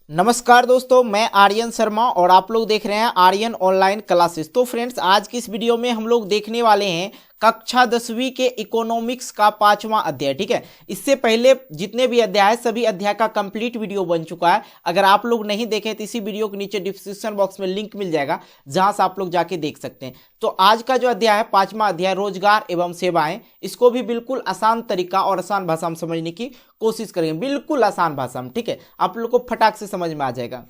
नमस्कार दोस्तों, मैं आर्यन शर्मा और आप लोग देख रहे हैं आर्यन ऑनलाइन क्लासेस। तो फ्रेंड्स, आज की इस वीडियो में हम लोग देखने वाले हैं कक्षा 10वीं के इकोनॉमिक्स का 5वां अध्याय। ठीक है, इससे पहले जितने भी अध्याय सभी अध्याय का कंप्लीट वीडियो बन चुका है। अगर आप लोग नहीं देखें तो इसी वीडियो के नीचे डिस्क्रिप्शन बॉक्स में लिंक मिल जाएगा, जहां से आप लोग जाके देख सकते हैं। तो आज का जो अध्याय है 5वां अध्याय रोजगार एवं सेवाएं, इसको भी बिल्कुल आसान तरीका और आसान भाषा में समझने की कोशिश करेंगे, बिल्कुल आसान भाषा में। ठीक है, आप लोग को फटाक से समझ में आ जाएगा।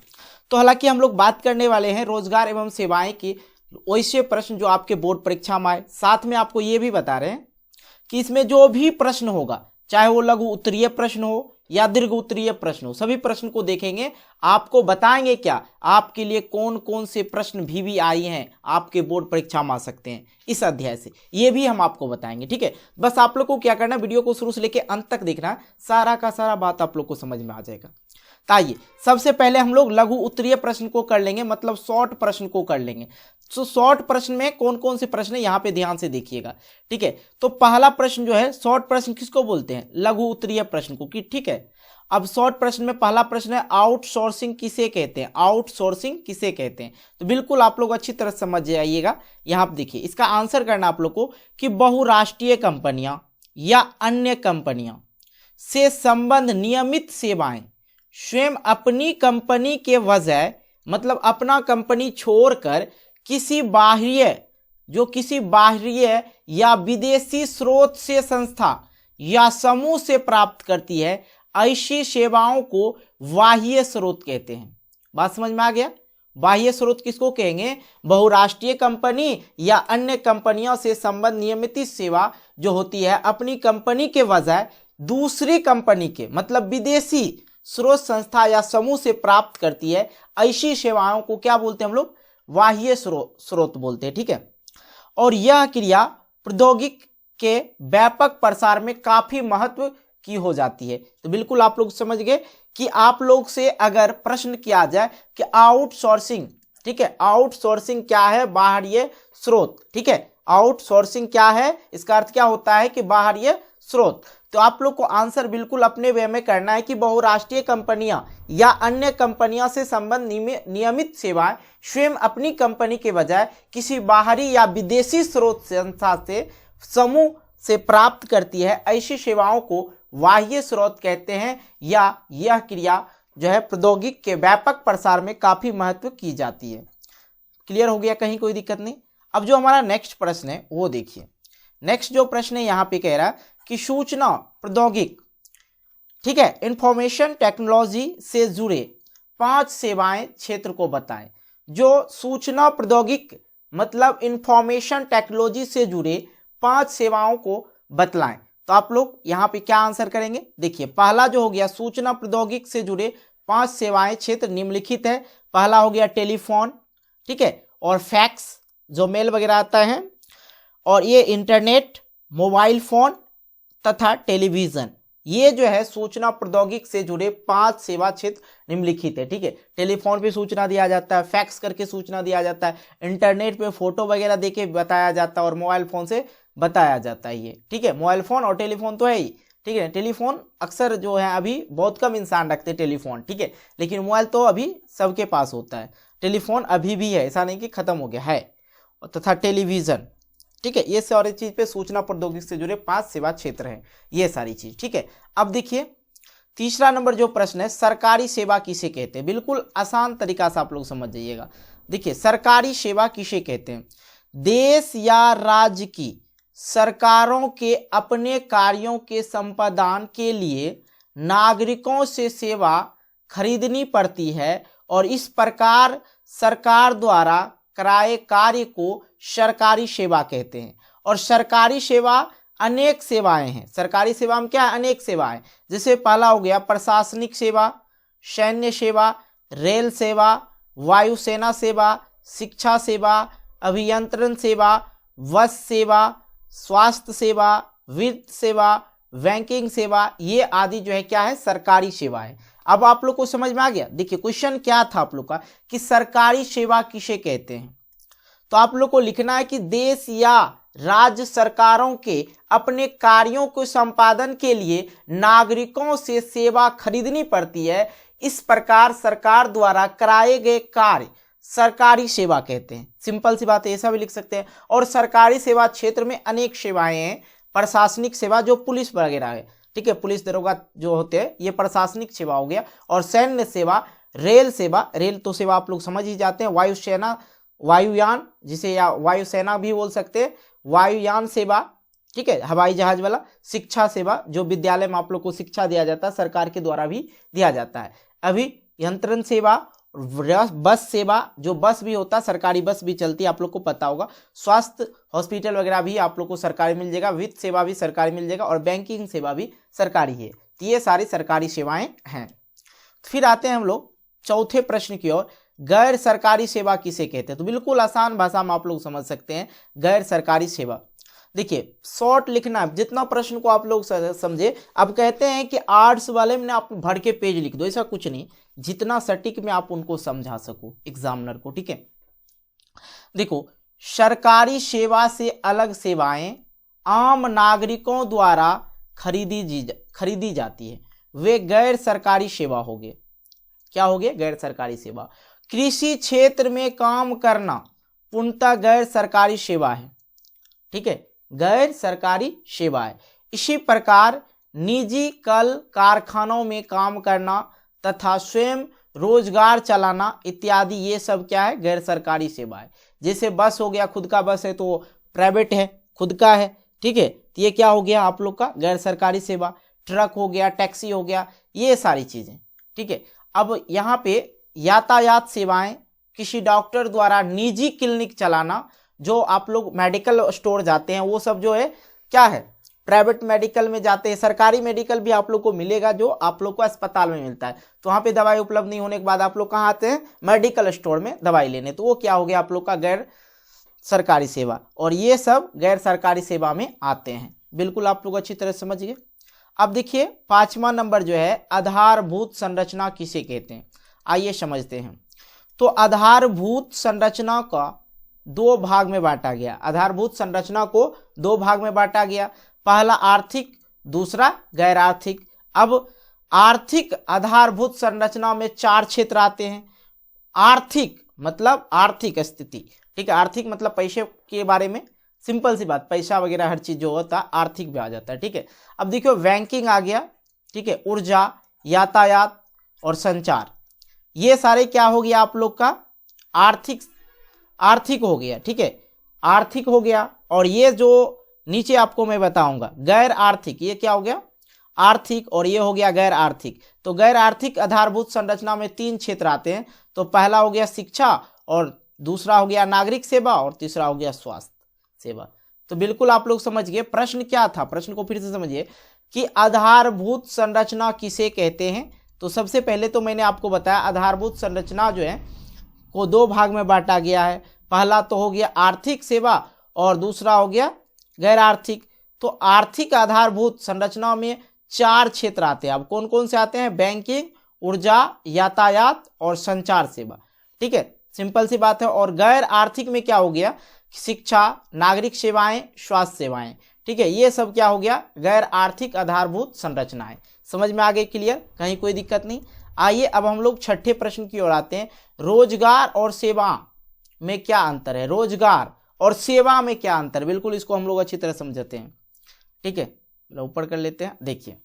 तो हालांकि हम लोग बात करने वाले हैं रोजगार एवं सेवाएं की वैसे प्रश्न जो आपके बोर्ड परीक्षा में आए। साथ में आपको ये भी बता रहे हैं कि इसमें जो भी प्रश्न होगा, चाहे वो लघु उत्तरीय प्रश्न हो या दीर्घ उत्तरीय प्रश्न हो, सभी प्रश्न को देखेंगे, आपको बताएंगे क्या आपके लिए कौन कौन से प्रश्न भी आए हैं, आपके बोर्ड परीक्षा में आ सकते हैं इस अध्याय से, ये भी हम आपको बताएंगे। ठीक है, बस आप लोग को क्या करना, वीडियो को शुरू से लेकर अंत तक देखना, सारा का सारा बात आप लोग को समझ में आ जाएगा। आइए सबसे पहले हम लोग लघु उत्तरीय प्रश्न को कर लेंगे, मतलब शॉर्ट प्रश्न को कर लेंगे। तो शॉर्ट प्रश्न में कौन कौन से प्रश्न है यहाँ पे ध्यान से देखिएगा। ठीक है, तो पहला प्रश्न जो है शॉर्ट प्रश्न किसको बोलते हैं, लघु उत्तरीय प्रश्न को। कि ठीक है, अब शॉर्ट प्रश्न में पहला प्रश्न है आउटसोर्सिंग किसे कहते हैं, आउटसोर्सिंग किसे कहते हैं। तो बिल्कुल आप लोग अच्छी तरह समझ जाइएगा। यहाँ पे देखिए, इसका आंसर करना आप लोग को कि बहुराष्ट्रीय कंपनियां या अन्य कंपनियां से संबंध नियमित सेवाएं स्वयं अपनी कंपनी के वजह, मतलब अपना कंपनी छोड़कर किसी बाह्य या विदेशी स्रोत से संस्था या समूह से प्राप्त करती है, ऐसी सेवाओं को बाह्य स्रोत कहते हैं। बात समझ में आ गया। बाह्य स्रोत किसको कहेंगे, बहुराष्ट्रीय कंपनी या अन्य कंपनियों से संबंध नियमित सेवा जो होती है अपनी कंपनी के वजह दूसरी कंपनी के, मतलब विदेशी स्रोत संस्था या समूह से प्राप्त करती है, ऐसी सेवाओं को क्या बोलते हैं हम लोग, बाह्य स्रोत बोलते हैं। ठीक है, और यह क्रिया प्रौद्योगिकी के व्यापक प्रसार में काफी महत्व की हो जाती है। तो बिल्कुल आप लोग समझ गए कि आप लोग से अगर प्रश्न किया जाए कि आउटसोर्सिंग, ठीक है, आउटसोर्सिंग क्या है, बाहरी स्रोत। ठीक है, आउटसोर्सिंग क्या है, इसका अर्थ क्या होता है कि बाहरी स्रोत। तो आप लोग को आंसर बिल्कुल अपने वे में करना है कि बहुराष्ट्रीय कंपनियां या अन्य कंपनियों से संबंध नियमित सेवाएं स्वयं अपनी कंपनी के बजाय किसी बाहरी या विदेशी स्रोत संस्था से समूह से प्राप्त करती है, ऐसी सेवाओं को बाह्य स्रोत कहते हैं, या यह क्रिया जो है प्रौद्योगिकी के व्यापक प्रसार में काफी महत्व की जाती है। क्लियर हो गया, कहीं कोई दिक्कत नहीं। अब जो हमारा नेक्स्ट प्रश्न है वो देखिए। नेक्स्ट जो प्रश्न है यहाँ पे कह रहा है कि सूचना प्रौद्योगिकी, ठीक है, इंफॉर्मेशन टेक्नोलॉजी से जुड़े 5 सेवाएं क्षेत्र को बताएं। जो सूचना प्रौद्योगिकी मतलब इंफॉर्मेशन टेक्नोलॉजी से जुड़े 5 सेवाओं को बतलाएं। तो आप लोग यहाँ पे क्या आंसर करेंगे, देखिए पहला जो हो गया सूचना प्रौद्योगिकी से जुड़े 5 सेवाएं क्षेत्र निम्नलिखित है। पहला हो गया टेलीफोन, ठीक है, और फैक्स जो मेल वगैरह आता है, और ये इंटरनेट, मोबाइल फोन तथा टेलीविजन। ये जो है सूचना प्रौद्योगिकी से जुड़े 5 सेवा क्षेत्र निम्नलिखित है। ठीक है, टेलीफोन पे सूचना दिया जाता है, फैक्स करके सूचना दिया जाता है, इंटरनेट पे फोटो वगैरह देके बताया जाता है, और मोबाइल फोन से बताया जाता है ये। ठीक है, मोबाइल फोन और टेलीफोन तो है ही। ठीक है, टेलीफोन अक्सर जो है अभी बहुत कम इंसान रखते हैं टेलीफोन, ठीक है, लेकिन मोबाइल तो अभी सबके पास होता है। टेलीफोन अभी भी है, ऐसा नहीं कि खत्म हो गया है, तथा टेलीविजन। ठीक है, ये सारी चीज पे सूचना प्रौद्योगिकी से जुड़े 5 सेवा क्षेत्र हैं, ये सारी चीज। ठीक है, अब देखिए तीसरा नंबर जो प्रश्न है, सरकारी सेवा किसे कहते हैं। बिल्कुल आसान तरीका से आप लोग समझ जाइएगा। देखिए सरकारी सेवा किसे कहते हैं, देश या राज्य की सरकारों के अपने कार्यों के संपादन के लिए नागरिकों से सेवा खरीदनी पड़ती है, और इस प्रकार सरकार द्वारा कराए कार्य को सरकारी सेवा कहते हैं। और सरकारी सेवा अनेक सेवाएं हैं। सरकारी सेवा में क्या है, अनेक सेवाएं। जैसे पहला हो गया प्रशासनिक सेवा, सैन्य सेवा, रेल सेवा, वायुसेना सेवा, शिक्षा सेवा, अभियंत्रण सेवा, बस सेवा, स्वास्थ्य सेवा, वित्त सेवा, बैंकिंग सेवा, ये आदि जो है क्या है, सरकारी सेवा है। अब आप लोग को समझ में आ गया। देखिए क्वेश्चन क्या था आप लोग का कि सरकारी सेवा किसे कहते हैं। तो आप लोग को लिखना है कि देश या राज्य सरकारों के अपने कार्यों के संपादन के लिए नागरिकों से सेवा खरीदनी पड़ती है, इस प्रकार सरकार द्वारा कराए गए कार्य सरकारी सेवा कहते हैं। सिंपल सी बात है, ऐसा भी लिख सकते हैं। और सरकारी सेवा क्षेत्र में अनेक सेवाएं हैं। प्रशासनिक सेवा जो पुलिस वगैरह है, ठीक है, पुलिस दरोगा जो होते हैं, ये प्रशासनिक सेवा हो गया। और सैन्य सेवा, रेल सेवा, रेल तो सेवा आप लोग समझ ही जाते हैं। वायुसेना, वायुयान जिसे या वायुसेना भी बोल सकते हैं, वायुयान सेवा, ठीक है, हवाई जहाज वाला। शिक्षा सेवा, जो विद्यालय में आप लोग को शिक्षा दिया जाता है, सरकार के द्वारा भी दिया जाता है। अभियंत्रण सेवा, बस सेवा, जो बस भी होता है, सरकारी बस भी चलती है, आप लोग को पता होगा। स्वास्थ्य हॉस्पिटल वगैरह भी आप लोग को सरकारी मिल जाएगा। वित्त सेवा भी सरकारी मिल जाएगा और बैंकिंग सेवा भी सरकारी है। तो ये सारी सरकारी सेवाएं हैं। फिर आते हैं हम लोग चौथे प्रश्न की ओर, गैर सरकारी सेवा किसे कहते हैं? तो बिल्कुल आसान भाषा में आप लोग समझ सकते हैं, गैर सरकारी सेवा। देखिए शॉर्ट लिखना है, जितना प्रश्न को आप लोग समझे। अब कहते हैं कि आर्ट्स वाले में आप भर के पेज लिख दो, ऐसा कुछ नहीं, जितना सटीक में आप उनको समझा सको एग्जामिनर को, ठीक है। देखो, सरकारी सेवा से अलग सेवाएं आम नागरिकों द्वारा खरीदी जाती है, वे गैर सरकारी सेवा हो गए। क्या हो गए? गैर सरकारी सेवा। कृषि क्षेत्र में काम करना पूर्णतः गैर सरकारी सेवा है, ठीक है, गैर सरकारी सेवा है। इसी प्रकार निजी कल कारखानों में काम करना तथा स्वयं रोजगार चलाना इत्यादि, ये सब क्या है? गैर सरकारी सेवा है। जैसे बस हो गया, खुद का बस है तो प्राइवेट है, खुद का है, ठीक है, तो ये क्या हो गया आप लोग का? गैर सरकारी सेवा। ट्रक हो गया, टैक्सी हो गया, ये सारी चीजें, ठीक है। अब यहाँ पे यातायात सेवाएं, किसी डॉक्टर द्वारा निजी क्लिनिक चलाना, जो आप लोग मेडिकल स्टोर जाते हैं, वो सब जो है क्या है? प्राइवेट मेडिकल में जाते हैं। सरकारी मेडिकल भी आप लोग को मिलेगा, जो आप लोग को अस्पताल में मिलता है, तो वहाँ पे दवाई उपलब्ध नहीं होने के बाद आप लोग कहाँ आते हैं? मेडिकल स्टोर में दवाई लेने। तो वो क्या हो गया आप लोग का? गैर सरकारी सेवा। और ये सब गैर सरकारी सेवा में आते हैं। बिल्कुल आप लोग अच्छी तरह समझ गए। अब देखिए 5वां नंबर जो है, आधारभूत संरचना किसे कहते हैं? आइए समझते हैं। तो आधारभूत संरचना का 2 भाग में बांटा गया। आधारभूत संरचना को 2 भाग में बांटा गया। पहला आर्थिक, दूसरा गैर आर्थिक। अब आर्थिक आधारभूत संरचना में 4 क्षेत्र आते हैं। आर्थिक मतलब आर्थिक स्थिति, ठीक है, आर्थिक मतलब पैसे के बारे में, सिंपल सी बात, पैसा वगैरह हर चीज जो होता है आर्थिक में आ जाता है, ठीक है। अब देखियो बैंकिंग आ गया, ठीक है, ऊर्जा, यातायात और संचार, ये सारे क्या हो गया आप लोग का? आर्थिक हो गया, ठीक है, आर्थिक हो गया। और ये जो नीचे आपको मैं बताऊंगा गैर आर्थिक, ये क्या हो गया? आर्थिक, और ये हो गया गैर आर्थिक। तो गैर आर्थिक आधारभूत संरचना में 3 क्षेत्र आते हैं। तो पहला हो गया शिक्षा, और दूसरा हो गया नागरिक सेवा, और तीसरा हो गया स्वास्थ्य सेवा। तो बिल्कुल आप लोग समझ गए प्रश्न क्या था। प्रश्न को फिर से समझिए कि आधारभूत संरचना किसे कहते हैं। तो सबसे पहले तो मैंने आपको बताया आधारभूत संरचना जो है को 2 भाग में बांटा गया है। पहला तो हो गया आर्थिक सेवा और दूसरा हो गया गैर आर्थिक। तो आर्थिक आधारभूत संरचना में 4 क्षेत्र आते हैं। अब कौन कौन से आते हैं? बैंकिंग, ऊर्जा, यातायात और संचार सेवा, ठीक है, सिंपल सी बात है। और गैर आर्थिक में क्या हो गया? शिक्षा, नागरिक सेवाएं, स्वास्थ्य सेवाएं, ठीक है, ये सब क्या हो गया? गैर आर्थिक आधारभूत संरचनाएं। समझ में आ गए? क्लियर? कहीं कोई दिक्कत नहीं। आइए अब हम लोग 6ठे प्रश्न की ओर आते हैं। रोजगार और सेवा में क्या अंतर है? रोजगार और सेवा में क्या अंतर? बिल्कुल इसको हम लोग अच्छी तरह समझते हैं, ठीक है, ऊपर कर लेते हैं। देखिए,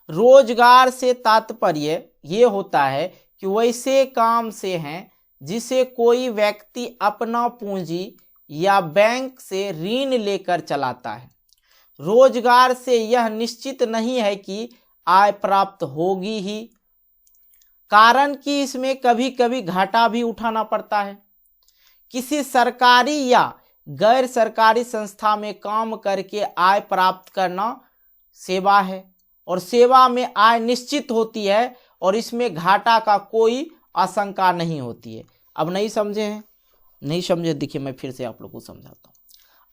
रोजगार से तात्पर्य ये होता है कि वैसे काम से हैं जिसे कोई व्यक्ति अपना पूंजी या बैंक से ऋण लेकर चलाता है। रोजगार से यह निश्चित नहीं है कि आय प्राप्त होगी ही, कारण कि इसमें कभी कभी घाटा भी उठाना पड़ता है। किसी सरकारी या गैर सरकारी संस्था में काम करके आय प्राप्त करना सेवा है, और सेवा में आय निश्चित होती है और इसमें घाटा का कोई आशंका नहीं होती है। अब नहीं समझे हैं? नहीं समझे? देखिए मैं फिर से आप लोग को समझाता हूं।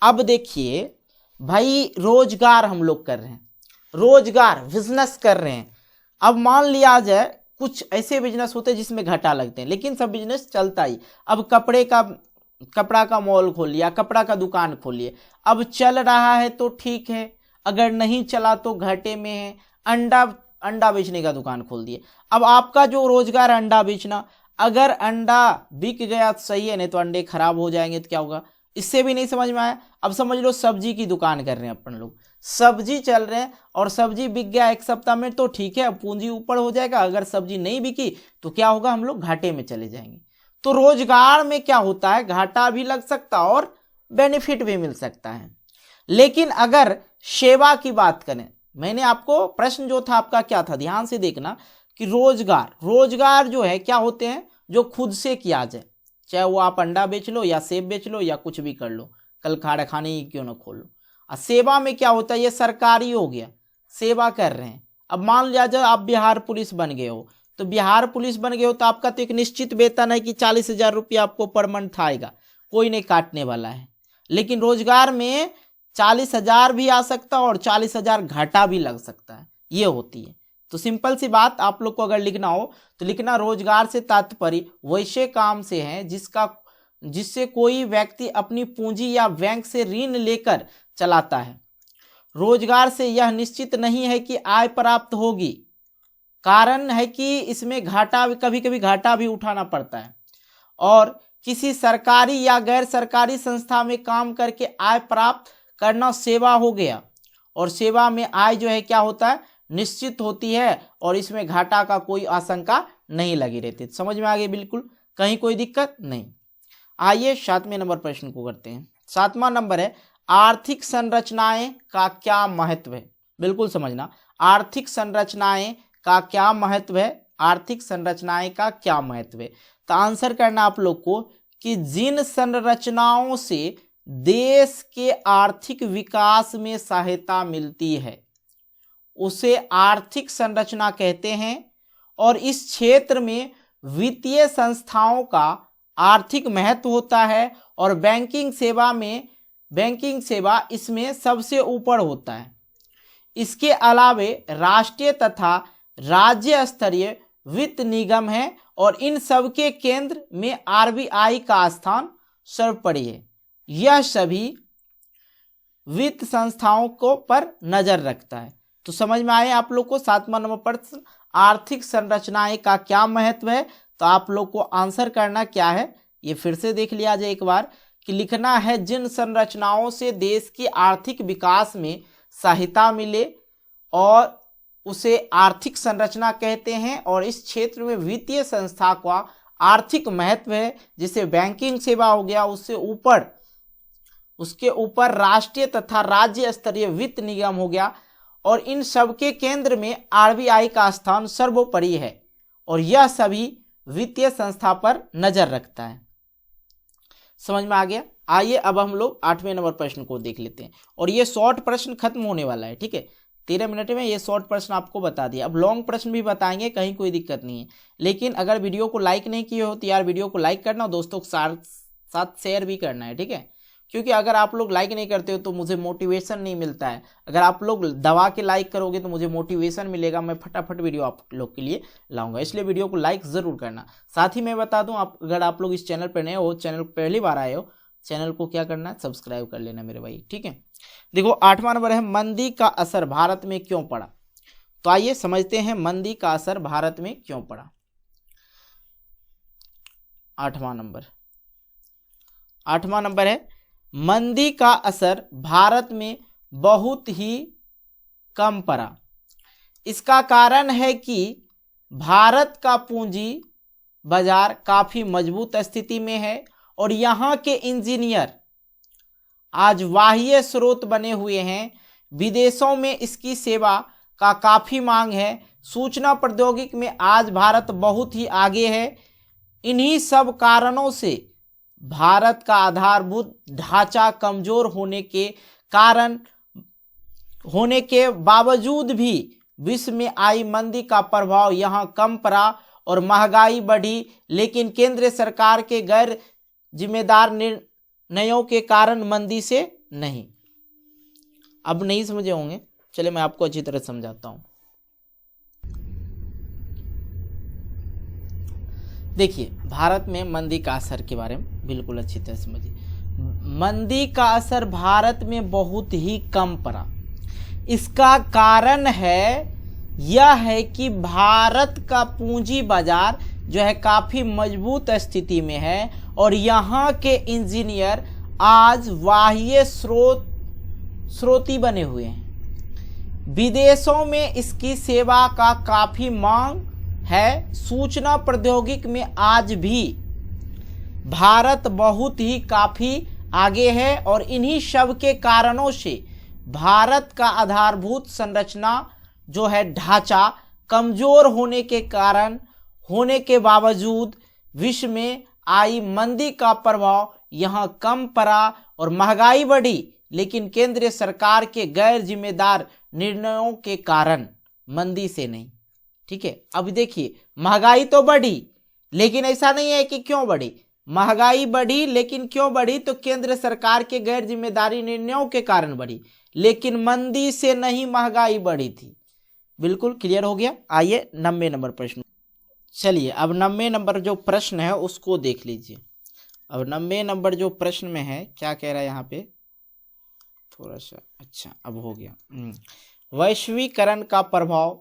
अब देखिए भाई, रोजगार हम लोग कर रहे हैं, रोजगार बिजनेस कर रहे हैं। अब मान लिया जाए कुछ ऐसे बिजनेस होते हैं जिसमें घाटा लगते हैं, लेकिन सब बिजनेस चलता ही। अब कपड़ा का मॉल खोल लिया, कपड़ा का दुकान खोलिए, अब चल रहा है तो ठीक है, अगर नहीं चला तो घाटे में है। अंडा अंडा बेचने का दुकान खोल दिए। अब आपका जो रोजगार अंडा बेचना, अगर अंडा बिक गया तो सही है, नहीं तो अंडे खराब हो जाएंगे तो क्या होगा, इससे भी नहीं समझ में आया। अब समझ लो सब्जी की दुकान कर रहे हैं अपन लोग, सब्जी चल रहे हैं और सब्जी बिक गया 1 सप्ताह में तो ठीक है, पूंजी ऊपर हो जाएगा। अगर सब्जी नहीं बिकी तो क्या होगा, हम लोग घाटे में चले जाएंगे। तो रोजगार में क्या होता है, घाटा भी लग सकता और बेनिफिट भी मिल सकता है। लेकिन अगर सेवा की बात करें, मैंने आपको प्रश्न जो था आपका क्या था, ध्यान से देखना कि रोजगार जो है क्या होते हैं, जो खुद से किया जाए, चाहे वो आप अंडा बेच लो या सेब बेच लो या कुछ भी कर लो, कल खाने ही क्यों ना खोल लो। और सेवा में क्या होता है, ये सरकारी हो गया, सेवा कर रहे हैं। अब मान लिया जाए आप बिहार पुलिस बन गए हो, तो बिहार पुलिस बन गए हो तो आपका तो एक निश्चित वेतन है कि 40,000 रुपया आपको पर मंथ आएगा, कोई नहीं काटने वाला है। लेकिन रोजगार में 40,000 भी आ सकता और 40,000 घाटा भी लग सकता है, ये होती है। तो सिंपल सी बात, आप लोग को अगर लिखना हो तो लिखना रोजगार से तात्पर्य वैसे काम से है जिससे कोई व्यक्ति अपनी पूंजी या बैंक से ऋण लेकर चलाता है। रोजगार से यह निश्चित नहीं है कि आय प्राप्त होगी, कारण है कि इसमें घाटा, कभी कभी घाटा भी उठाना पड़ता है। और किसी सरकारी या गैर सरकारी संस्था में काम करके आय प्राप्त करना सेवा हो गया, और सेवा में आय जो है क्या होता है, निश्चित होती है और इसमें घाटा का कोई आशंका नहीं लगी रहती। समझ में आ गई, बिल्कुल कहीं कोई दिक्कत नहीं। आइए 7वें नंबर प्रश्न को करते हैं। 7वां नंबर है आर्थिक संरचनाएं का क्या महत्व है। बिल्कुल समझना, आर्थिक संरचनाएं का क्या महत्व है, आर्थिक संरचनाएं का क्या महत्व है। तो आंसर करना आप लोग को कि जिन संरचनाओं से देश के आर्थिक विकास में सहायता मिलती है उसे आर्थिक संरचना कहते हैं। और इस क्षेत्र में वित्तीय संस्थाओं का आर्थिक महत्व होता है और बैंकिंग सेवा इसमें सबसे ऊपर होता है। इसके अलावे राष्ट्रीय तथा राज्य स्तरीय वित्त निगम है और इन सब के केंद्र में आरबीआई का स्थान सर्वोपरि है। यह सभी वित्त संस्थाओं को पर नजर रखता है। तो समझ में आए आप लोग को 7वां नंबर प्रश्न आर्थिक संरचनाएं का क्या महत्व है। तो आप लोग को आंसर करना क्या है, ये फिर से देख लिया जाए एक बार कि लिखना है जिन संरचनाओं से देश के आर्थिक विकास में सहायता मिले और उसे आर्थिक संरचना कहते हैं। और इस क्षेत्र में वित्तीय संस्था का आर्थिक महत्व है, जैसे बैंकिंग सेवा हो गया, उसके ऊपर राष्ट्रीय तथा राज्य स्तरीय वित्त निगम हो गया और इन सब के केंद्र में आरबीआई का स्थान सर्वोपरि है और यह सभी वित्तीय संस्था पर नजर रखता है। समझ में आ गया। आइए अब हम लोग 8वें नंबर प्रश्न को देख लेते हैं और ये शॉर्ट प्रश्न खत्म होने वाला है, ठीक है। 13 मिनट में ये शॉर्ट प्रश्न आपको बता दिया। अब लॉन्ग प्रश्न भी बताएंगे, कहीं कोई दिक्कत नहीं है। लेकिन अगर वीडियो को लाइक नहीं किए हो तो यार वीडियो को लाइक करना, दोस्तों के साथ शेयर भी करना है, ठीक है। क्योंकि अगर आप लोग लाइक नहीं करते हो तो मुझे मोटिवेशन नहीं मिलता है। अगर आप लोग दबा के लाइक करोगे तो मुझे मोटिवेशन मिलेगा, मैं फटाफट वीडियो आप लोग के लिए लाऊंगा। इसलिए वीडियो को लाइक जरूर करना। साथ ही मैं बता दूं, अगर आप लोग इस चैनल पर नए हो, चैनल पहली बार आए हो, चैनल को क्या करना है, सब्सक्राइब कर लेना मेरे भाई, ठीक है। देखो 8वां नंबर है मंदी का असर भारत में क्यों पड़ा। तो आइए समझते हैं मंदी का असर भारत में क्यों पड़ा। 8वां नंबर है मंदी का असर भारत में बहुत ही कम पड़ा। इसका कारण है कि भारत का पूंजी बाजार काफी मजबूत स्थिति में है और यहाँ के इंजीनियर आज बाह्य स्रोत बने हुए हैं। विदेशों में इसकी सेवा का काफी मांग है। सूचना प्रौद्योगिकी में आज भारत बहुत ही आगे है। इन्हीं सब कारणों से भारत का आधारभूत ढांचा कमजोर होने के बावजूद भी विश्व में आई मंदी का प्रभाव यहाँ कम पड़ा और महंगाई बढ़ी। लेकिन केंद्र सरकार के गैर जिम्मेदार निर्णयों के कारण मंदी से नहीं। अब नहीं समझे होंगे, चलिए मैं आपको अच्छी तरह समझाता हूं। देखिए भारत में मंदी का असर के बारे में बिल्कुल अच्छी तरह समझिए। मंदी का असर भारत में बहुत ही कम पड़ा। इसका कारण है यह है कि भारत का पूंजी बाजार जो है काफी मजबूत स्थिति में है और यहाँ के इंजीनियर आज बाह्य स्रोती बने हुए हैं। विदेशों में इसकी सेवा का काफी मांग है। सूचना प्रौद्योगिकी में आज भी भारत बहुत ही काफी आगे है और इन्हीं सब के कारणों से भारत का आधारभूत संरचना जो है ढांचा कमजोर होने के बावजूद विश्व में आई मंदी का प्रभाव यहाँ कम पड़ा और महंगाई बढ़ी, लेकिन केंद्रीय सरकार के गैर जिम्मेदार निर्णयों के कारण, मंदी से नहीं। ठीक है, अब देखिए महंगाई तो बढ़ी, लेकिन ऐसा नहीं है कि क्यों बढ़ी। महंगाई बढ़ी लेकिन क्यों बढ़ी, तो केंद्र सरकार के गैर जिम्मेदारी निर्णयों के कारण बढ़ी, लेकिन मंदी से नहीं महंगाई बढ़ी थी। बिल्कुल क्लियर हो गया। आइए 90 नंबर प्रश्न। चलिए अब 90 नंबर जो प्रश्न है उसको देख लीजिए। अब 90 नंबर जो प्रश्न में है क्या कह रहा है यहाँ पे, थोड़ा सा अच्छा अब हो गया। वैश्वीकरण का प्रभाव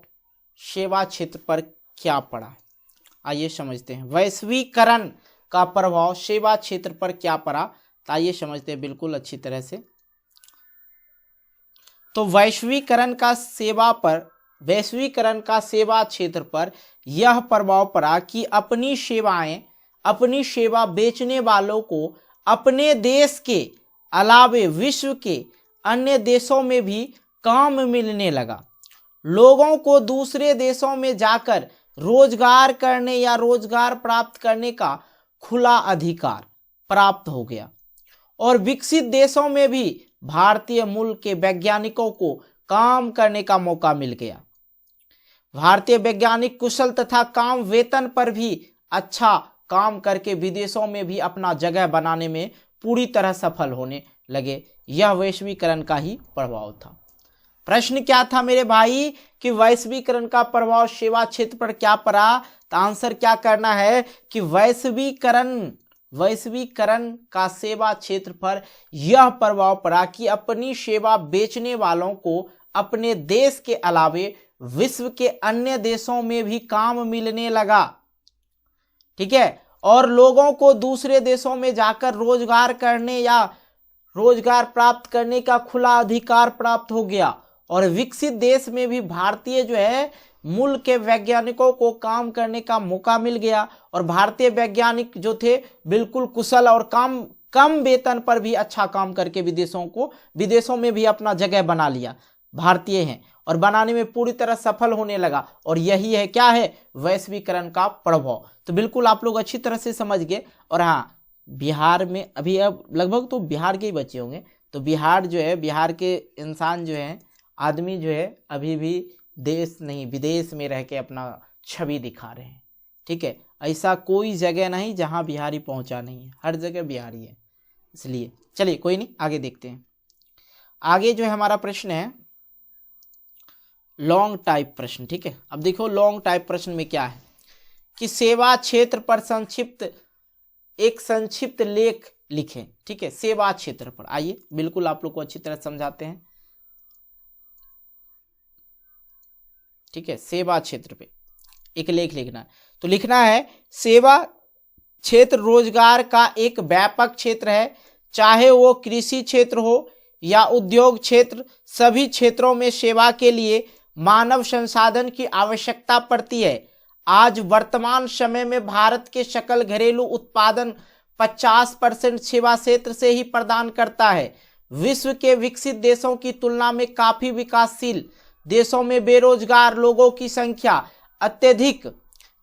सेवा क्षेत्र पर क्या पड़ा, आइए समझते हैं। वैश्वीकरण का प्रभाव सेवा क्षेत्र पर क्या पड़ा, तो आइए समझते हैं बिल्कुल अच्छी तरह से। तो वैश्वीकरण का सेवा क्षेत्र पर यह प्रभाव पड़ा कि अपनी सेवा बेचने वालों को अपने देश के अलावे विश्व के अन्य देशों में भी काम मिलने लगा। लोगों को दूसरे देशों में जाकर रोजगार करने या रोजगार प्राप्त करने का खुला अधिकार प्राप्त हो गया और विकसित देशों में भी भारतीय मूल के वैज्ञानिकों को काम करने का मौका मिल गया। भारतीय वैज्ञानिक कुशल तथा काम वेतन पर भी अच्छा काम करके विदेशों में भी अपना जगह बनाने में पूरी तरह सफल होने लगे। यह वैश्वीकरण का ही प्रभाव था। प्रश्न क्या था मेरे भाई कि वैश्वीकरण का प्रभाव सेवा क्षेत्र पर क्या पड़ा, तो आंसर क्या करना है कि वैश्वीकरण का सेवा क्षेत्र पर यह प्रभाव पड़ा कि अपनी सेवा बेचने वालों को अपने देश के अलावे विश्व के अन्य देशों में भी काम मिलने लगा। ठीक है, और लोगों को दूसरे देशों में जाकर रोजगार करने या रोजगार प्राप्त करने का खुला अधिकार प्राप्त हो गया और विकसित देश में भी भारतीय जो है मूल के वैज्ञानिकों को काम करने का मौका मिल गया और भारतीय वैज्ञानिक जो थे बिल्कुल कुशल और कम वेतन पर भी अच्छा काम करके विदेशों में भी अपना जगह बना लिया। भारतीय हैं और बनाने में पूरी तरह सफल होने लगा और यही है क्या है वैश्वीकरण का प्रभाव। तो बिल्कुल आप लोग अच्छी तरह से समझ गए। और हाँ, बिहार में अभी अब लगभग तो बिहार के ही बच्चे होंगे, तो बिहार जो है, बिहार के इंसान जो है, आदमी जो है अभी भी देश नहीं विदेश में रह के अपना छवि दिखा रहे हैं। ठीक है, ऐसा कोई जगह नहीं जहां बिहारी पहुंचा नहीं है, हर जगह बिहारी है। इसलिए चलिए कोई नहीं, आगे देखते हैं। आगे जो है हमारा प्रश्न है लॉन्ग टाइप प्रश्न। ठीक है, अब देखो लॉन्ग टाइप प्रश्न में क्या है कि सेवा क्षेत्र पर एक संक्षिप्त लेख लिखें। ठीक है, सेवा क्षेत्र पर आइए बिल्कुल आप लोग को अच्छी तरह समझाते हैं। ठीक है, सेवा क्षेत्र पे एक लेख लिखना है। तो लिखना है सेवा क्षेत्र रोजगार का एक व्यापक क्षेत्र है, चाहे वो कृषि क्षेत्र हो या उद्योग क्षेत्र। सभी क्षेत्रों में सेवा के लिए मानव संसाधन की आवश्यकता पड़ती है। आज वर्तमान समय में भारत के सकल घरेलू उत्पादन 50% सेवा क्षेत्र से ही प्रदान करता है। विश्व के विकसित देशों की तुलना में काफी विकासशील देशों में बेरोजगार लोगों की संख्या अत्यधिक,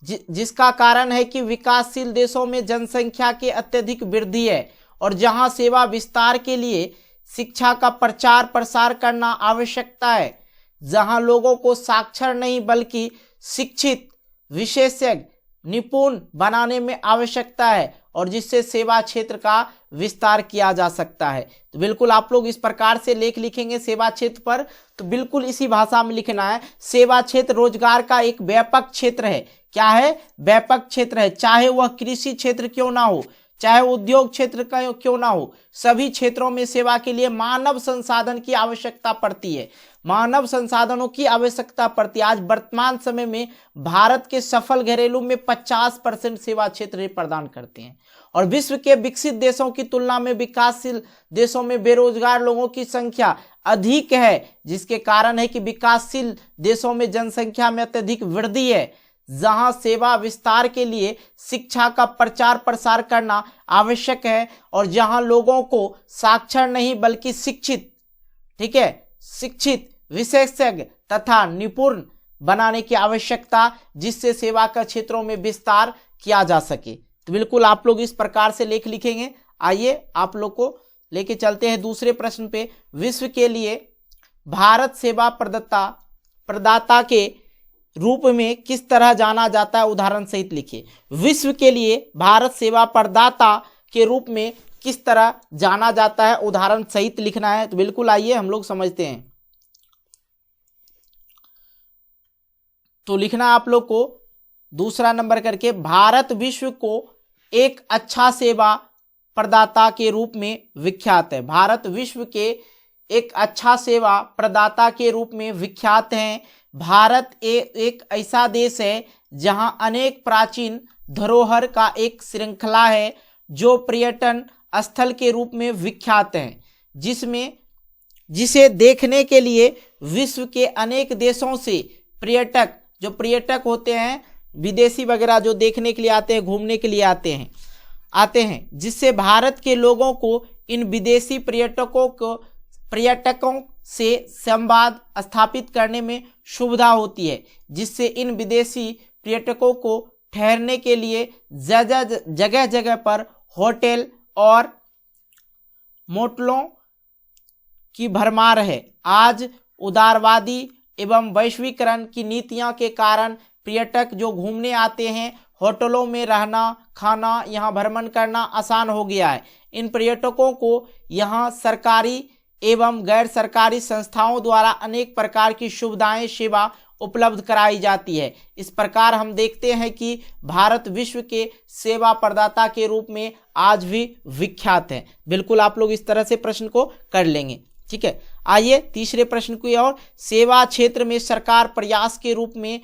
जिसका कारण है कि विकासशील देशों में जनसंख्या के अत्यधिक वृद्धि है और जहां सेवा विस्तार के लिए शिक्षा का प्रचार प्रसार करना आवश्यकता है, जहां लोगों को साक्षर नहीं बल्कि शिक्षित, विशेषज्ञ, निपुण बनाने में आवश्यकता है और जिससे सेवा क्षेत्र का विस्तार किया जा सकता है। तो बिल्कुल आप लोग इस प्रकार से लेख लिखेंगे सेवा क्षेत्र पर, तो बिल्कुल इसी भाषा में लिखना है। सेवा क्षेत्र रोजगार का एक व्यापक क्षेत्र है। क्या है? व्यापक क्षेत्र है, चाहे वह कृषि क्षेत्र क्यों ना हो, चाहे उद्योग क्षेत्र का क्यों ना हो, सभी क्षेत्रों में सेवा के लिए मानव संसाधन की आवश्यकता पड़ती है। मानव संसाधनों की आवश्यकता पड़ती है। आज वर्तमान समय में भारत के सफल घरेलू में 50% सेवा क्षेत्र प्रदान करते हैं और विश्व के विकसित देशों की तुलना में विकासशील देशों में बेरोजगार लोगों की संख्या अधिक है, जिसके कारण है कि विकासशील देशों में जनसंख्या में अत्यधिक वृद्धि है, जहां सेवा विस्तार के लिए शिक्षा का प्रचार प्रसार करना आवश्यक है और जहां लोगों को साक्षर नहीं बल्कि शिक्षित, ठीक है, शिक्षित, विशेषज्ञ तथा निपुण बनाने की आवश्यकता, जिससे सेवा के क्षेत्रों में विस्तार किया जा सके। तो बिल्कुल आप लोग इस प्रकार से लेख लिखेंगे। आइए आप लोग को लेके चलते हैं दूसरे प्रश्न पे। विश्व के लिए भारत सेवा प्रदाता के रूप में किस तरह जाना जाता है, उदाहरण सहित लिखिए। विश्व के लिए भारत सेवा प्रदाता के रूप में किस तरह जाना जाता है, उदाहरण सहित लिखना है। तो बिल्कुल आइए हम लोग समझते हैं। तो लिखना आप लोग को दूसरा नंबर करके, भारत विश्व को एक अच्छा सेवा प्रदाता के रूप में विख्यात है। भारत विश्व के एक अच्छा सेवा प्रदाता के रूप में विख्यात है। भारत एक ऐसा देश है जहां अनेक प्राचीन धरोहर का एक श्रृंखला है जो पर्यटन स्थल के रूप में विख्यात है, जिसे देखने के लिए विश्व के अनेक देशों से पर्यटक होते हैं, विदेशी वगैरह जो देखने के लिए आते हैं, घूमने के लिए आते हैं, जिससे भारत के लोगों को इन विदेशी पर्यटकों से संवाद स्थापित करने में सुविधा होती है, जिससे इन विदेशी पर्यटकों को ठहरने के लिए जगह जगह पर होटल और मोटलों की भरमार है। आज उदारवादी एवं वैश्वीकरण की नीतियों के कारण पर्यटक जो घूमने आते हैं, होटलों में रहना, खाना, यहाँ भ्रमण करना आसान हो गया है। इन पर्यटकों को यहाँ सरकारी एवं गैर सरकारी संस्थाओं द्वारा अनेक प्रकार की सुविधाएं, सेवा उपलब्ध कराई जाती है। इस प्रकार हम देखते हैं कि भारत विश्व के सेवा प्रदाता के रूप में आज भी विख्यात है। बिल्कुल आप लोग इस तरह से प्रश्न को कर लेंगे, ठीक है। आइए तीसरे प्रश्न की ओर। सेवा क्षेत्र में सरकार प्रयास के रूप में,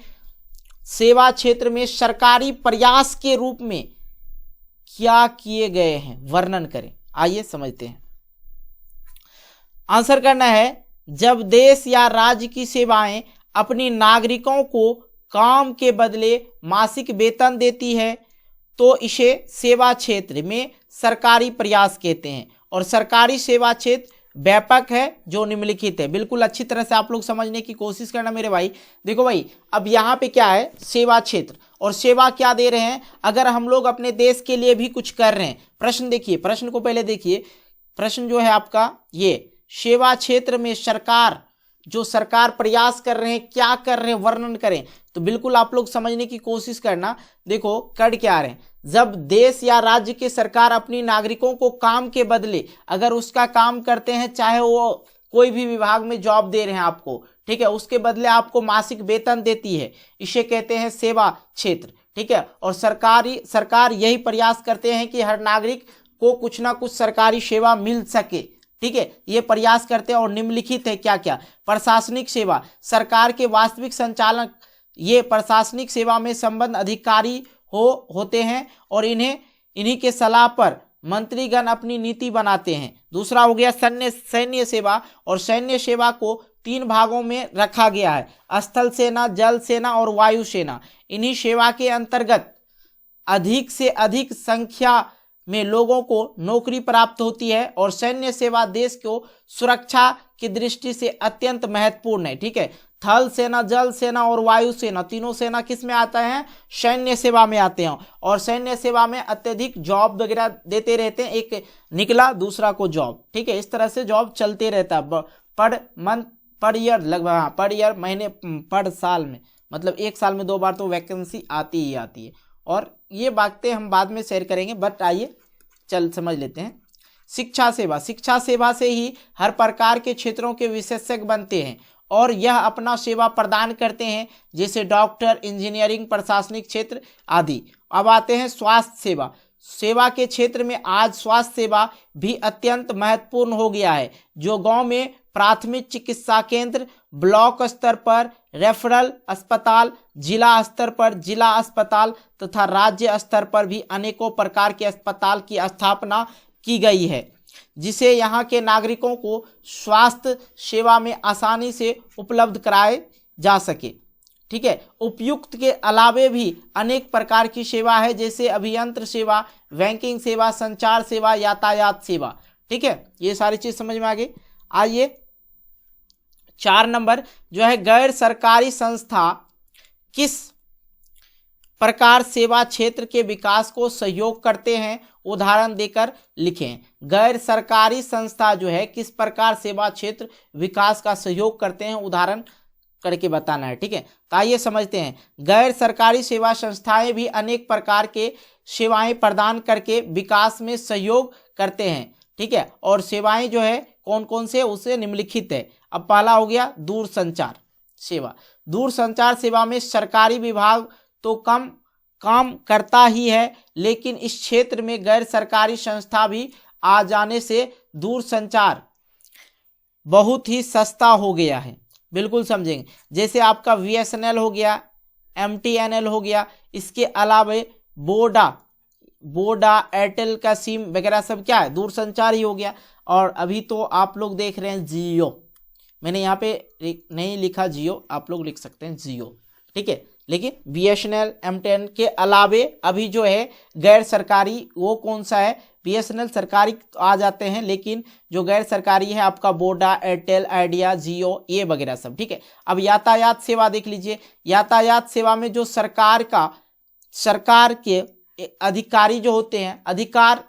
सेवा क्षेत्र में सरकारी प्रयास के रूप में क्या किए गए हैं, वर्णन करें। आइए समझते हैं। आंसर करना है, जब देश या राज्य की सेवाएं अपनी नागरिकों को काम के बदले मासिक वेतन देती है तो इसे सेवा क्षेत्र में सरकारी प्रयास कहते हैं। और सरकारी सेवा क्षेत्र व्यापक है जो निम्नलिखित है। बिल्कुल अच्छी तरह से आप लोग समझने की कोशिश करना मेरे भाई। देखो भाई, अब यहाँ पे क्या है, सेवा क्षेत्र, और सेवा क्या दे रहे हैं। अगर हम लोग अपने देश के लिए भी कुछ कर रहे हैं, प्रश्न देखिए, प्रश्न को पहले देखिए। प्रश्न जो है आपका ये, सेवा क्षेत्र में सरकार प्रयास कर रहे हैं, क्या कर रहे हैं, वर्णन करें। तो बिल्कुल आप लोग समझने की कोशिश करना। देखो कर क्या रहे हैं, जब देश या राज्य की सरकार अपनी नागरिकों को काम के बदले अगर उसका काम करते हैं, चाहे वो कोई भी विभाग में जॉब दे रहे हैं आपको, ठीक है, उसके बदले आपको मासिक वेतन देती है, इसे कहते हैं सेवा क्षेत्र, ठीक है। और सरकार यही प्रयास करते हैं कि हर नागरिक को कुछ ना कुछ सरकारी सेवा मिल सके, ठीक है, ये प्रयास करते हैं। और निम्नलिखित है क्या क्या। प्रशासनिक सेवा, सरकार के वास्तविक संचालक ये प्रशासनिक सेवा में संबंध अधिकारी होते हैं और इन्हीं के सलाह पर मंत्रीगण अपनी नीति बनाते हैं। दूसरा हो गया सैन्य सेवा, और सैन्य सेवा को 3 भागों में रखा गया है, स्थल सेना, जल सेना और वायु सेना। इन्हीं सेवा के अंतर्गत अधिक से अधिक संख्या में लोगों को नौकरी प्राप्त होती है और सैन्य सेवा देश को सुरक्षा की दृष्टि से अत्यंत महत्वपूर्ण है, ठीक है। थल सेना, जल सेना और वायु सेना, तीनों सेना किस में आता है, सैन्य सेवा में आते हैं। और सैन्य सेवा में अत्यधिक जॉब वगैरह देते रहते हैं, एक निकला दूसरा को जॉब, ठीक है, इस तरह से जॉब चलते रहता है पर मंथ, पर ईयर, लगभग पर ईयर, महीने, पर साल में, मतलब 1 साल में 2 बार तो वैकेंसी आती ही आती है। और ये बातें हम बाद में शेयर करेंगे, बट आइए चल समझ लेते हैं। शिक्षा सेवा, शिक्षा सेवा से ही हर प्रकार के क्षेत्रों के विशेषज्ञ बनते हैं और यह अपना सेवा प्रदान करते हैं, जैसे डॉक्टर, इंजीनियरिंग, प्रशासनिक क्षेत्र आदि। अब आते हैं स्वास्थ्य सेवा। सेवा के क्षेत्र में आज स्वास्थ्य सेवा भी अत्यंत महत्वपूर्ण हो गया है। जो गांव में प्राथमिक चिकित्सा केंद्र, ब्लॉक स्तर पर रेफरल अस्पताल, जिला स्तर पर जिला अस्पताल तथा राज्य स्तर पर भी अनेकों प्रकार के अस्पताल की स्थापना की गई है, जिसे यहाँ के नागरिकों को स्वास्थ्य सेवा में आसानी से उपलब्ध कराए जा सके। ठीक है, उपयुक्त के अलावे भी अनेक प्रकार की सेवा है, जैसे अभियंत्र सेवा, बैंकिंग सेवा, संचार सेवा, यातायात सेवा। ठीक है, ये सारी चीज समझ में आ गई। आइए 4 नंबर जो है, गैर सरकारी संस्था किस प्रकार सेवा क्षेत्र के विकास को सहयोग करते हैं, उदाहरण देकर लिखें। गैर सरकारी संस्था जो है किस प्रकार सेवा क्षेत्र विकास का सहयोग करते हैं, उदाहरण करके बताना है। ठीक है, तो आइए समझते हैं। गैर सरकारी सेवा संस्थाएं भी अनेक प्रकार के सेवाएं प्रदान करके विकास में सहयोग करते हैं। ठीक है, और सेवाएं जो है कौन कौन से, उसे निम्नलिखित है। अब पहला हो गया दूरसंचार सेवा। दूरसंचार सेवा में सरकारी विभाग तो कम काम करता ही है, लेकिन इस क्षेत्र में गैर सरकारी संस्था भी आ जाने से दूरसंचार बहुत ही सस्ता हो गया है। बिल्कुल समझेंगे, जैसे आपका BSNL हो गया, MTNL हो गया, इसके अलावा वोडा एयरटेल का सिम वगैरह सब क्या है, दूरसंचार ही हो गया। और अभी तो आप लोग देख रहे हैं जियो, मैंने यहाँ पे नहीं लिखा जियो, आप लोग लिख सकते हैं जियो। ठीक है, लेकिन BSNL MTN के अलावे अभी जो है गैर सरकारी वो कौन सा है, BSNL सरकारी आ जाते हैं, लेकिन जो गैर सरकारी है आपका वोडा, एयरटेल, आइडिया, जियो, ये वगैरह सब। ठीक है, अब यातायात सेवा देख लीजिए। यातायात सेवा में जो सरकार के अधिकारी जो होते हैं, अधिकार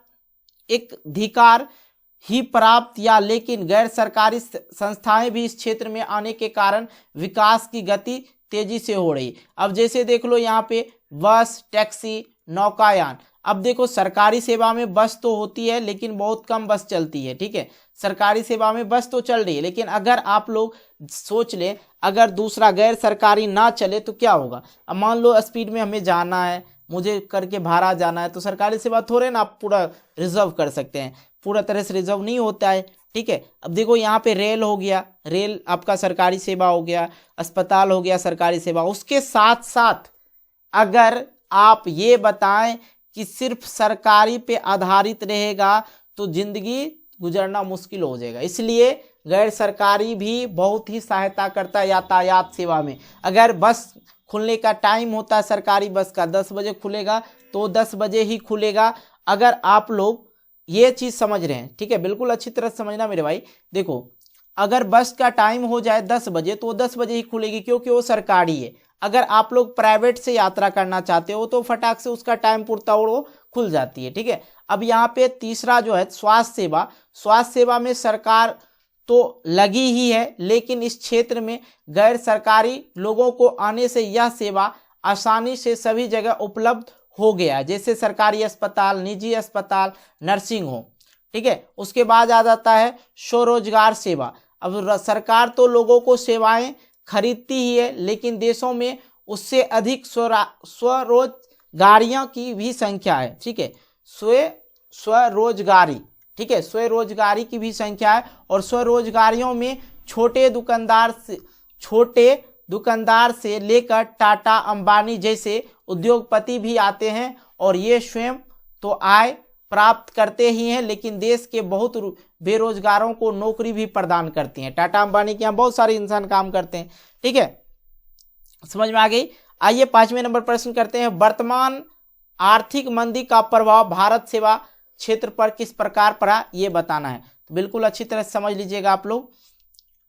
ही प्राप्त या, लेकिन गैर सरकारी संस्थाएं भी इस क्षेत्र में आने के कारण विकास की गति तेजी से हो रही। अब जैसे देख लो यहाँ पे बस, टैक्सी, नौकायान। अब देखो सरकारी सेवा में बस तो होती है, लेकिन बहुत कम बस चलती है। ठीक है, सरकारी सेवा में बस तो चल रही है, लेकिन अगर आप लोग सोच लें अगर दूसरा गैर सरकारी ना चले तो क्या होगा। अब मान लो स्पीड में हमें जाना है, मुझे करके भाड़ा जाना है, तो सरकारी सेवा थोड़े ना आप पूरा रिजर्व कर सकते हैं, पूरा तरह से रिजर्व नहीं होता है। ठीक है, अब देखो यहाँ पे रेल हो गया, रेल आपका सरकारी सेवा हो गया, अस्पताल हो गया सरकारी सेवा। उसके साथ साथ अगर आप ये बताएं कि सिर्फ सरकारी पे आधारित रहेगा तो जिंदगी गुजरना मुश्किल हो जाएगा। इसलिए गैर सरकारी भी बहुत ही सहायता करता है यातायात सेवा में। अगर बस खुलने का टाइम होता है सरकारी बस का 10 बजे खुलेगा तो 10 बजे ही खुलेगा। अगर आप लोग ये चीज समझ रहे हैं, ठीक है, बिल्कुल अच्छी तरह समझना मेरे भाई। देखो अगर बस का टाइम हो जाए 10 बजे तो वो 10 बजे ही खुलेगी, क्योंकि वो सरकारी है। अगर आप लोग प्राइवेट से यात्रा करना चाहते हो तो फटाक से उसका टाइम पूर्ता और वो खुल जाती है। ठीक है, अब यहाँ पे तीसरा जो है स्वास्थ्य सेवा। स्वास्थ्य सेवा में सरकार तो लगी ही है, लेकिन इस क्षेत्र में गैर सरकारी लोगों को आने से यह सेवा आसानी से सभी जगह उपलब्ध हो गया है, जैसे सरकारी अस्पताल, निजी अस्पताल, नर्सिंग होम। ठीक है, उसके बाद आ जाता है स्वरोजगार सेवा। अब सरकार तो लोगों को सेवाएं खरीदती ही है, लेकिन देशों में उससे अधिक स्वरोजगारियों की भी संख्या है। ठीक है, स्वरोजगारी, ठीक है, स्वरोजगारी की भी संख्या है। और स्वरोजगारियों में छोटे दुकानदार से लेकर टाटा, अंबानी जैसे उद्योगपति भी आते हैं, और ये स्वयं तो आय प्राप्त करते ही हैं, लेकिन देश के बहुत बेरोजगारों को नौकरी भी प्रदान करती हैं। टाटा, अंबानी के यहाँ बहुत सारे इंसान काम करते हैं। ठीक है, समझ में आ गई। आइए 5वें नंबर प्रश्न करते हैं। वर्तमान आर्थिक मंदी का प्रभाव भारत सेवा क्षेत्र पर किस प्रकार पड़ा, ये बताना है। तो बिल्कुल अच्छी तरह समझ लीजिएगा आप लोग,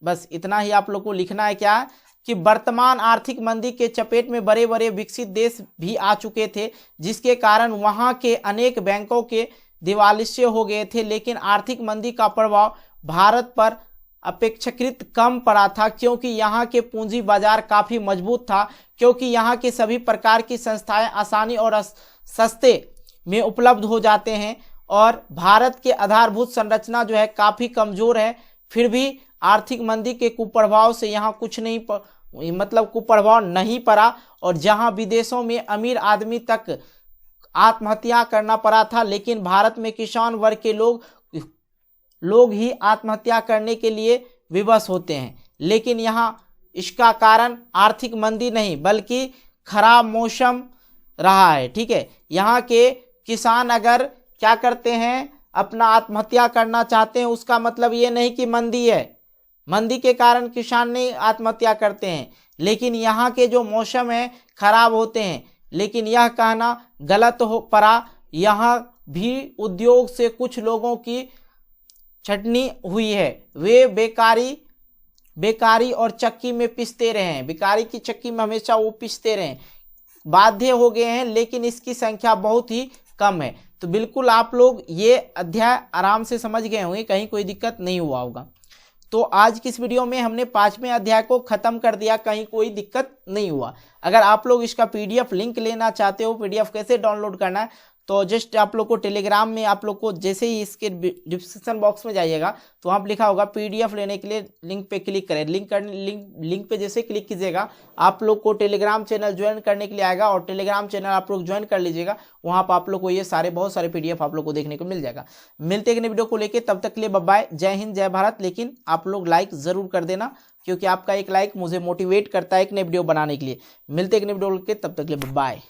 बस इतना ही आप लोग को लिखना है क्या कि वर्तमान आर्थिक मंदी के चपेट में बड़े बड़े विकसित देश भी आ चुके थे, जिसके कारण वहां के अनेक बैंकों के दिवालिये हो गए थे। लेकिन आर्थिक मंदी का प्रभाव भारत पर अपेक्षाकृत कम पड़ा था, क्योंकि यहाँ के पूंजी बाजार काफी मजबूत था, क्योंकि यहाँ के सभी प्रकार की संस्थाएं आसानी और सस्ते में उपलब्ध हो जाते हैं, और भारत के आधारभूत संरचना जो है काफी कमजोर है। फिर भी आर्थिक मंदी के कुप्रभाव से यहाँ कुछ नहीं कुप्रभाव नहीं पड़ा, और जहां विदेशों में अमीर आदमी तक आत्महत्या करना पड़ा था, लेकिन भारत में किसान वर्ग के लोग ही आत्महत्या करने के लिए विवश होते हैं। लेकिन यहाँ इसका कारण आर्थिक मंदी नहीं बल्कि खराब मौसम रहा है। ठीक है, यहाँ के किसान अगर क्या करते हैं, अपना आत्महत्या करना चाहते हैं, उसका मतलब ये नहीं कि मंदी है, मंदी के कारण किसान नहीं आत्महत्या करते हैं, लेकिन यहाँ के जो मौसम है खराब होते हैं। लेकिन यह कहना गलत हो पड़ा, यहाँ भी उद्योग से कुछ लोगों की छटनी हुई है, वे बेकारी और चक्की में पिसते रहे हैं, बेकारी की चक्की में हमेशा वो पिसते रहे, बाध्य हो गए हैं, लेकिन इसकी संख्या बहुत ही कम है। तो बिल्कुल आप लोग ये अध्याय आराम से समझ गए होंगे, कहीं कोई दिक्कत नहीं हुआ होगा। तो आज की इस वीडियो में हमने 5वें अध्याय को खत्म कर दिया, कहीं कोई दिक्कत नहीं हुआ। अगर आप लोग इसका पीडीएफ लिंक लेना चाहते हो, पीडीएफ कैसे डाउनलोड करना है, तो जस्ट आप लोग को टेलीग्राम में आप लोग को जैसे ही इसके डिस्क्रिप्शन बॉक्स में जाइएगा तो वहाँ पर लिखा होगा पीडीएफ लेने के लिए लिंक पे क्लिक करें। लिंक पे जैसे क्लिक कीजिएगा आप लोग को टेलीग्राम चैनल ज्वाइन करने के लिए आएगा, और टेलीग्राम चैनल आप लोग ज्वाइन कर लीजिएगा, वहाँ पर आप लोग को ये बहुत सारे पीडीएफ आप लोग को देखने को मिल जाएगा। मिलते हैं एक नई वीडियो को लेकर, तब तक के लिए बाय बाय, जय हिंद जय भारत। लेकिन आप लोग लाइक जरूर कर देना, क्योंकि आपका एक लाइक मुझे मोटिवेट करता है एक नई वीडियो बनाने के लिए। मिलते हैं एक नई वीडियो के, तब तक के लिए बाय बाय।